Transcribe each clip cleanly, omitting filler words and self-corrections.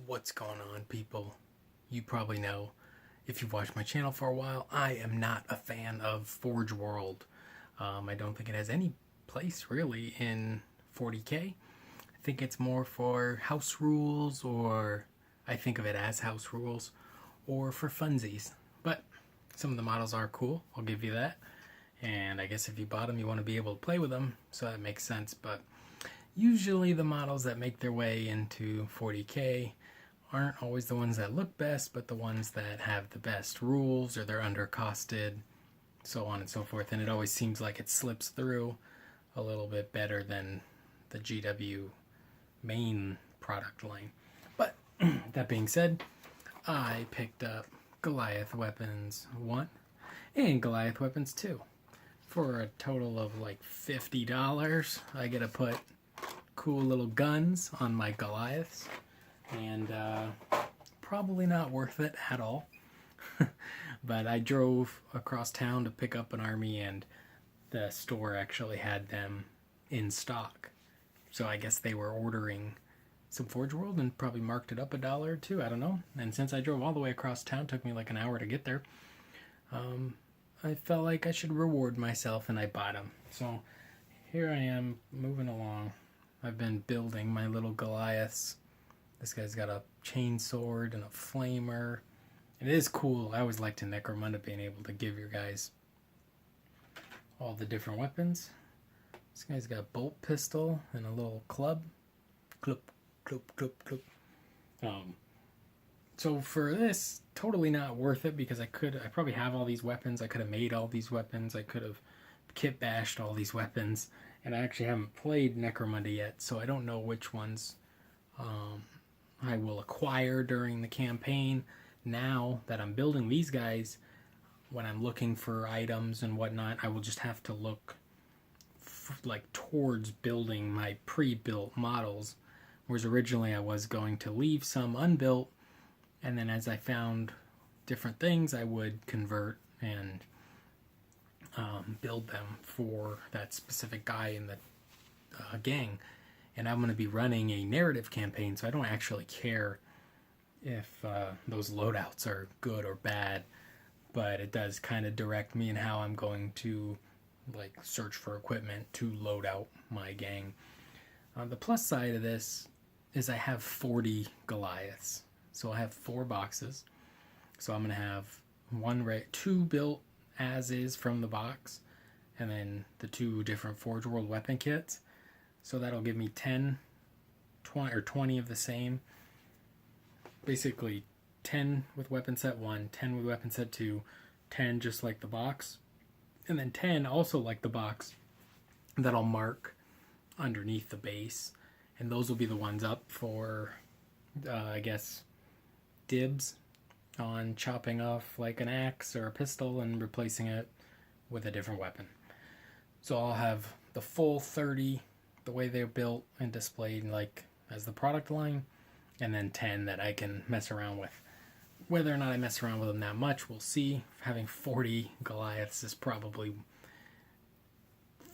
What's going on, people? You probably know, if you've watched my channel for a while, I am not a fan of Forge World. I don't think it has any place really in 40k. I think it's more for house rules, or I think of it as house rules, or for funsies. But some of the models are cool, I'll give you that. And I guess if you bought them, you want to be able to play with them, so that makes sense. But usually the models that make their way into 40k aren't always the ones that look best, but the ones that have the best rules, or they're undercosted, so on and so forth. And it always seems like it slips through a little bit better than the GW main product line. But that being said, I picked up Goliath Weapons 1 and Goliath Weapons 2 for a total of like $50. I get to put cool little guns on my Goliaths, and probably not worth it at all. But I drove across town to pick up an army, and the store actually had them in stock. So I guess they were ordering some Forge World and probably marked it up $1 or $2, I don't know. And since I drove all the way across town, took me like an hour to get there, I felt like I should reward myself, and I bought them. So here I am moving along. I've been building my little Goliaths. This guy's got a chain sword and a flamer. It is cool. I always liked in Necromunda being able to give your guys all the different weapons. This guy's got a bolt pistol and a little club. Club, club, club, club. So for this, totally not worth it, because I probably have all these weapons. I could have made all these weapons. I could have kit bashed all these weapons. And I actually haven't played Necromunda yet, so I don't know which ones I will acquire during the campaign. Now that I'm building these guys, when I'm looking for items and whatnot, I will just have to look like towards building my pre-built models, whereas originally I was going to leave some unbuilt, and then as I found different things, I would convert and build them for that specific guy in the gang. And I'm going to be running a narrative campaign, so I don't actually care if those loadouts are good or bad, but it does kind of direct me in how I'm going to like search for equipment to load out my gang. The plus side of this is I have 40 Goliaths, so I have 4 boxes. So I'm going to have 2 built as is from the box, and then the 2 different Forge World weapon kits. So that'll give me 20 of the same. Basically 10 with weapon set 1, 10 with weapon set 2, 10 just like the box, and then 10 also like the box that I'll mark underneath the base. And those will be the ones up for, I guess, dibs on chopping off like an axe or a pistol and replacing it with a different weapon. So I'll have the full 30 the way they're built and displayed like as the product line, and then 10 that I can mess around with. Whether or not I mess around with them that much, we'll see. Having 40 Goliaths is probably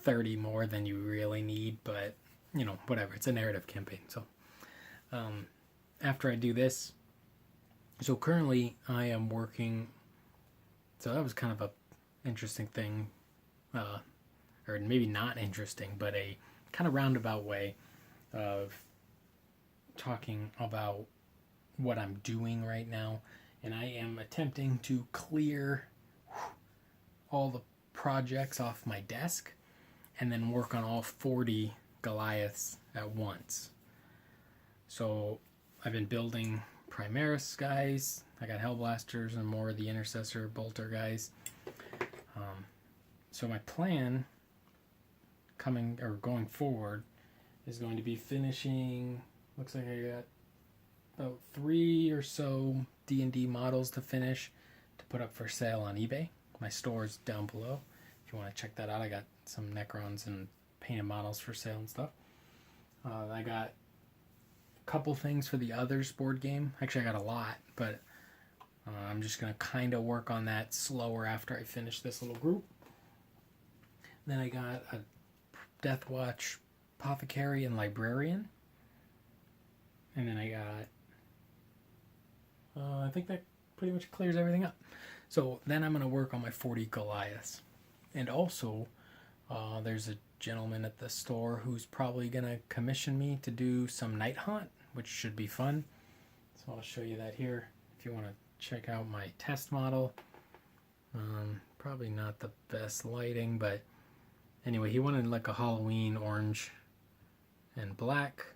30 more than you really need, but you know, whatever. It's a narrative campaign. So after I do this, so currently I am working, so that was kind of a interesting thing, or maybe not interesting, but a kind of roundabout way of talking about what I'm doing right now. And I am attempting to clear all the projects off my desk and then work on all 40 Goliaths at once. So I've been building Primaris guys. I got Hellblasters and more of the Intercessor Bolter guys. So my plan going forward is going to be finishing, looks like I got about 3 or so D&D models to finish to put up for sale on eBay. My store's down below if you want to check that out. I got some Necrons and painted models for sale and stuff. I got a couple things for the Others board game. Actually, I got a lot, but I'm just going to kind of work on that slower after I finish this little group. Then I got a Deathwatch Apothecary and Librarian. And then I got think that pretty much clears everything up. So then I'm going to work on my 40 Goliaths. And also, there's a gentleman at the store who's probably going to commission me to do some night hunt, which should be fun. So I'll show you that here if you want to check out my test model. Probably not the best lighting, but anyway, he wanted like a Halloween orange and black.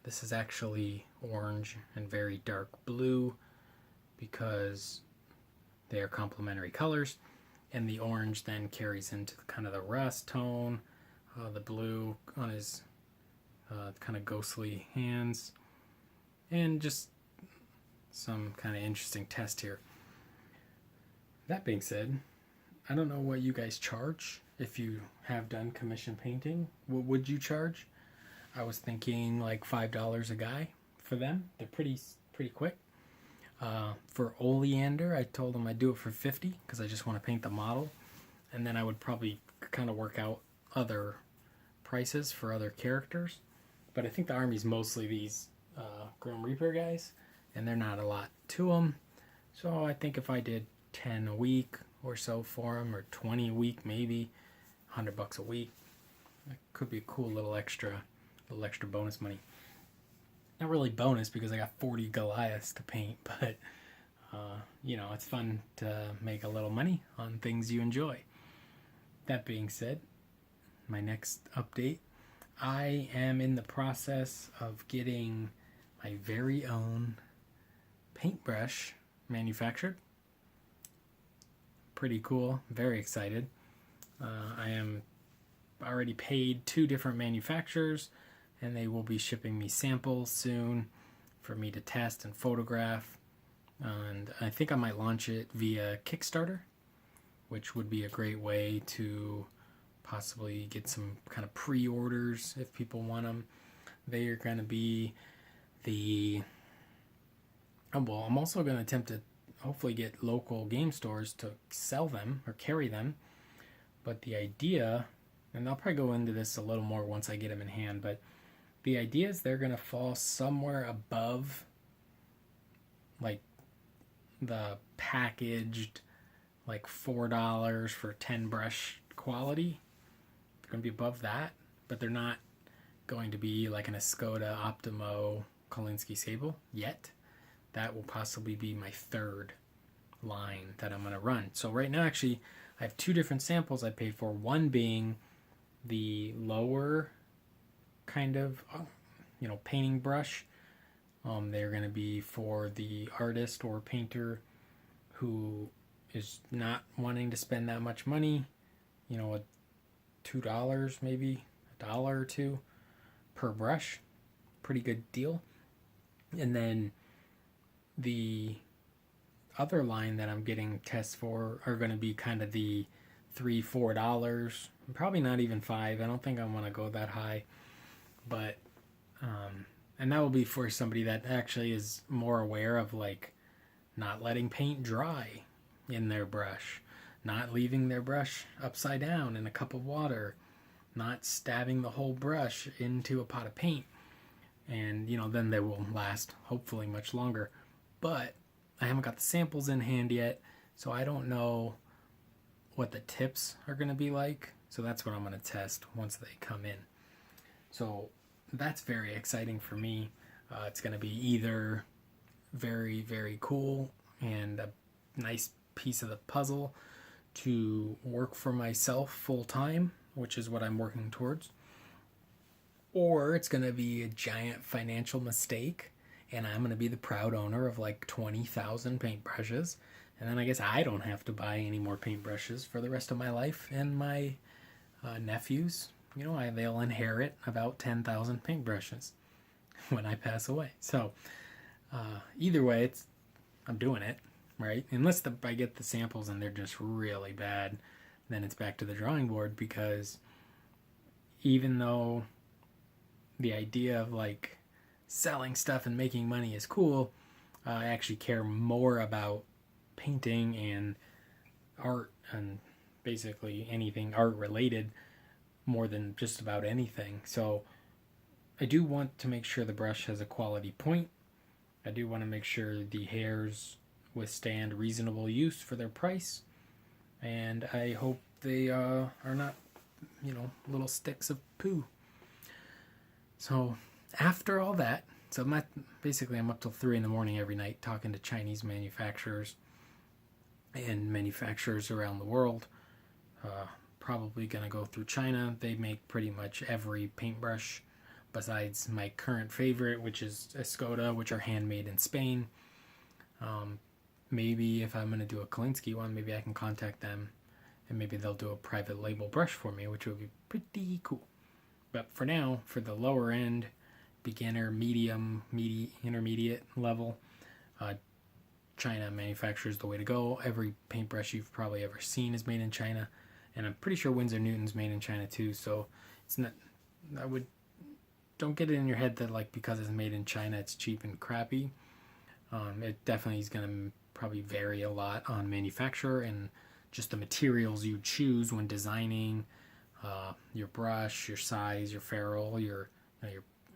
This is actually orange and very dark blue because they are complementary colors, and the orange then carries into kind of the rust tone, the blue on his kind of ghostly hands, and just some kind of interesting test here. That being said, I don't know what you guys charge if you have done commission painting. What would you charge? I was thinking like $5 a guy for them. They're pretty quick. For Oleander, I told him I'd do it for $50 because I just want to paint the model, and then I would probably kind of work out other prices for other characters. But I think the army's mostly these Grim Reaper guys, and they're not a lot to them. So I think if I did 10 a week or so for them, or 20 a week, maybe $100 a week, that could be a cool little extra bonus money. Not really bonus because I got 40 Goliaths to paint, but you know, it's fun to make a little money on things you enjoy. That being said, my next update, I am in the process of getting my very own paintbrush manufactured. Pretty cool, very excited. I am already paid 2 different manufacturers, and they will be shipping me samples soon for me to test and photograph. And I think I might launch it via Kickstarter, which would be a great way to possibly get some kind of pre-orders if people want them. They are going to be I'm also going to attempt to hopefully get local game stores to sell them or carry them. But the idea, and I'll probably go into this a little more once I get them in hand, but the idea is they're going to fall somewhere above like the packaged like $4 for 10 brush quality. They're going to be above that, but they're not going to be like an Escoda Optimo Kolinsky Sable yet. That will possibly be my 3rd line that I'm going to run. So right now, actually, I have 2 different samples I paid for. One being the lower kind of, painting brush. They're going to be for the artist or painter who is not wanting to spend that much money. $2, maybe $1 or $2 per brush. Pretty good deal. And then the other line that I'm getting tests for are going to be kind of the $3-4, probably not even $5. I don't think I want to go that high, but and that will be for somebody that actually is more aware of like not letting paint dry in their brush, not leaving their brush upside down in a cup of water, not stabbing the whole brush into a pot of paint, and then they will last hopefully much longer. But I haven't got the samples in hand yet, so I don't know what the tips are going to be like. So that's what I'm going to test once they come in. So that's very exciting for me. It's going to be either very, very cool and a nice piece of the puzzle to work for myself full time, which is what I'm working towards, or it's going to be a giant financial mistake and I'm going to be the proud owner of like 20,000 paintbrushes, and then I guess I don't have to buy any more paintbrushes for the rest of my life, and my nephews, they'll inherit about 10,000 paintbrushes when I pass away. So either way, I'm doing it, right? Unless I get the samples and they're just really bad, then it's back to the drawing board, because even though the idea of like selling stuff and making money is cool, I actually care more about painting and art and basically anything art related more than just about anything. So I do want to make sure the brush has a quality point. I do want to make sure the hairs withstand reasonable use for their price, and I hope they are not, little sticks of poo. So after all that, basically I'm up till 3 in the morning every night talking to Chinese manufacturers and manufacturers around the world. Probably going to go through China. They make pretty much every paintbrush besides my current favorite, which is Escoda, which are handmade in Spain. Maybe if I'm going to do a Kolinsky one, maybe I can contact them and maybe they'll do a private label brush for me, which would be pretty cool. But for now, for the lower end, beginner, medium, intermediate level, China manufacturers the way to go. Every paintbrush you've probably ever seen is made in China, and I'm pretty sure Winsor Newton's made in China too. So it's not. Don't get it in your head that like because it's made in China, it's cheap and crappy. It definitely is going to probably vary a lot on manufacturer and just the materials you choose when designing your brush, your size, your ferrule, your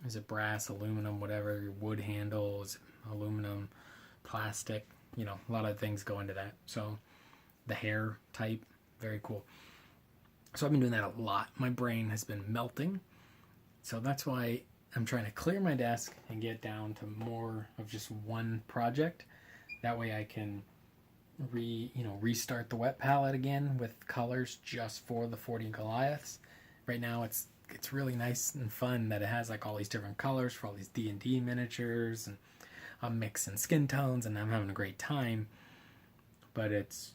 is it brass, aluminum, whatever, your wood handles, aluminum, plastic, a lot of things go into that. So the hair type, very cool. So I've been doing that a lot. My brain has been melting. So that's why I'm trying to clear my desk and get down to more of just one project. That way I can restart the wet palette again with colors just for the 40 Goliaths. Right now it's really nice and fun that it has like all these different colors for all these D&D miniatures, and I'm mixing skin tones and I'm having a great time. But it's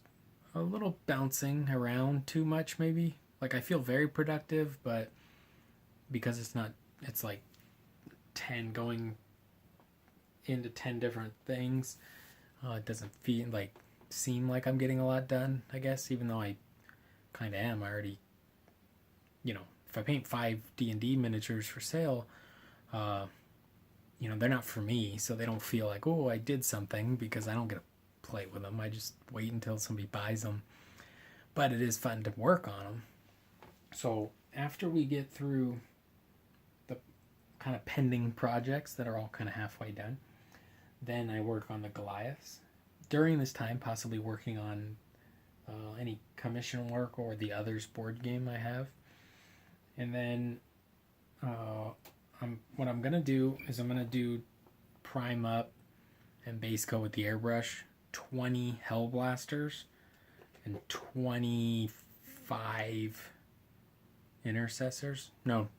a little bouncing around too much maybe. Like I feel very productive, but because it's like 10 going into 10 different things, it doesn't seem like I'm getting a lot done, I guess, even though I kind of am. I already, if I paint 5 D&D miniatures for sale, they're not for me, so they don't feel like, oh, I did something, because I don't get to play with them. I just wait until somebody buys them. But it is fun to work on them. So after we get through the kind of pending projects that are all kind of halfway done, then I work on the Goliaths. During this time, possibly working on any commission work or the Others board game I have. And then what I'm going to do is I'm going to do prime up and base coat with the airbrush 20 Hellblasters and 25 Intercessors. No,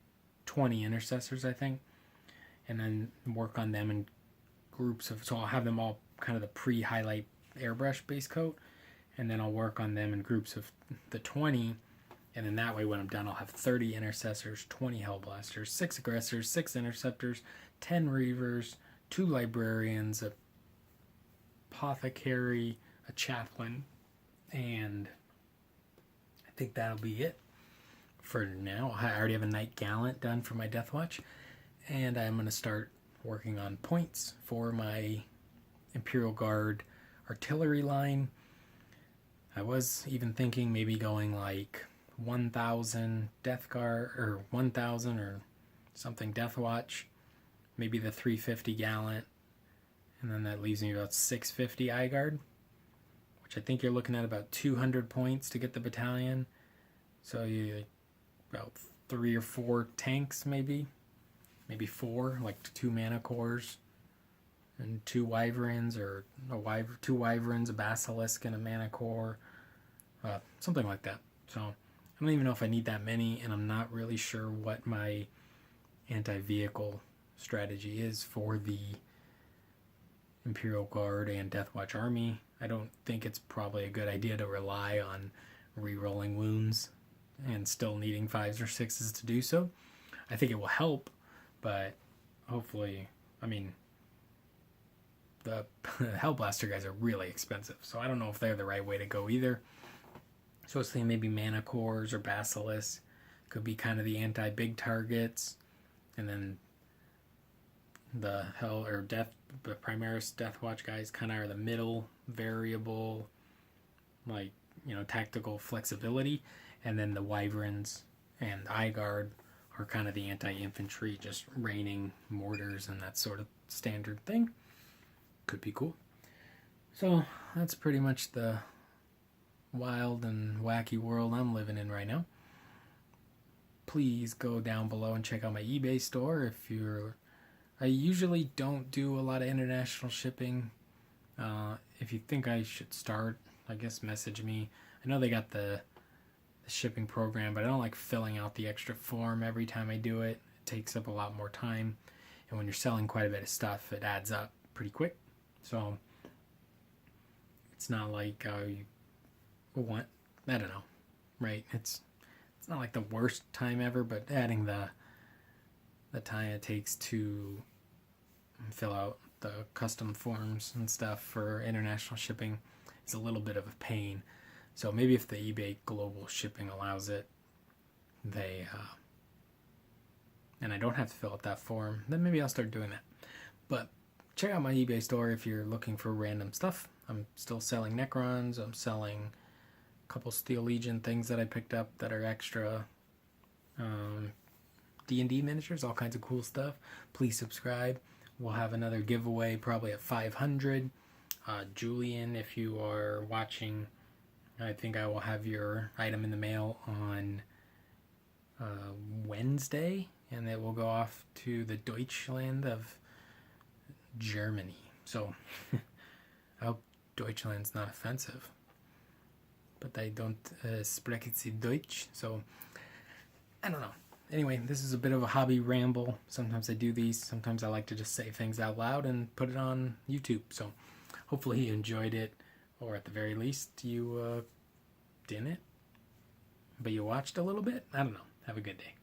20 Intercessors, I think. And then work on them in groups of, so I'll have them all kind of the pre-highlight airbrush base coat, and then I'll work on them in groups of the 20, and then that way when I'm done I'll have 30 Intercessors, 20 Hellblasters, 6 Aggressors, 6 Interceptors, 10 Reavers, 2 Librarians, a Apothecary, a Chaplain, and I think that'll be it for now. I already have a Knight Gallant done for my Death Watch, and I'm going to start working on points for my Imperial Guard artillery line. I was even thinking maybe going like 1,000 Death Guard, or 1,000 or something Death Watch, maybe the 350 Gallant, and then that leaves me about 650 Eye Guard, which I think you're looking at about 200 points to get the battalion. So you about 3 or 4 tanks, maybe 4, like 2 Mana Cores and 2 Wyverns, or 2 Wyverns, a Basilisk, and a Mana Core, something like that. So I don't even know if I need that many, and I'm not really sure what my anti-vehicle strategy is for the Imperial Guard and Death Watch Army. I don't think it's probably a good idea to rely on re-rolling wounds and still needing 5s or 6s to do so. I think it will help, but hopefully, the Hellblaster guys are really expensive, so I don't know if they're the right way to go either. So I was thinking maybe Mana Cores or Basilisk could be kind of the anti-big targets, and then the Primaris Death Watch guys kind of are the middle variable, tactical flexibility, and then the Wyverns and Eye Guard are kind of the anti-infantry, just raining mortars and that sort of standard thing. Could be cool. So that's pretty much the wild and wacky world I'm living in right now. Please go down below and check out my eBay store if you're. I usually don't do a lot of international shipping. If you think I should start, I guess message me. I know they got the shipping program, but I don't like filling out the extra form every time I do it. It takes up a lot more time, and when you're selling quite a bit of stuff, it adds up pretty quick. So it's not like you want. I don't know, right? It's not like the worst time ever, but adding the time it takes to fill out the custom forms and stuff for international shipping is a little bit of a pain. So maybe if the eBay global shipping allows it, and I don't have to fill out that form, then maybe I'll start doing that. But check out my eBay store if you're looking for random stuff. I'm still selling Necrons. I'm selling a couple Steel Legion things that I picked up that are extra. D&D miniatures, all kinds of cool stuff. Please subscribe. We'll have another giveaway probably at 500. Julian, if you are watching, I think I will have your item in the mail on Wednesday, and it will go off to the Deutschland of Germany. So I hope Deutschland's not offensive, but I don't sprechen Sie Deutsch, so I don't know. Anyway, this is a bit of a hobby ramble. Sometimes I do these. Sometimes I like to just say things out loud and put it on YouTube. So hopefully you enjoyed it, or at the very least you didn't, but you watched a little bit. I don't know. Have a good day.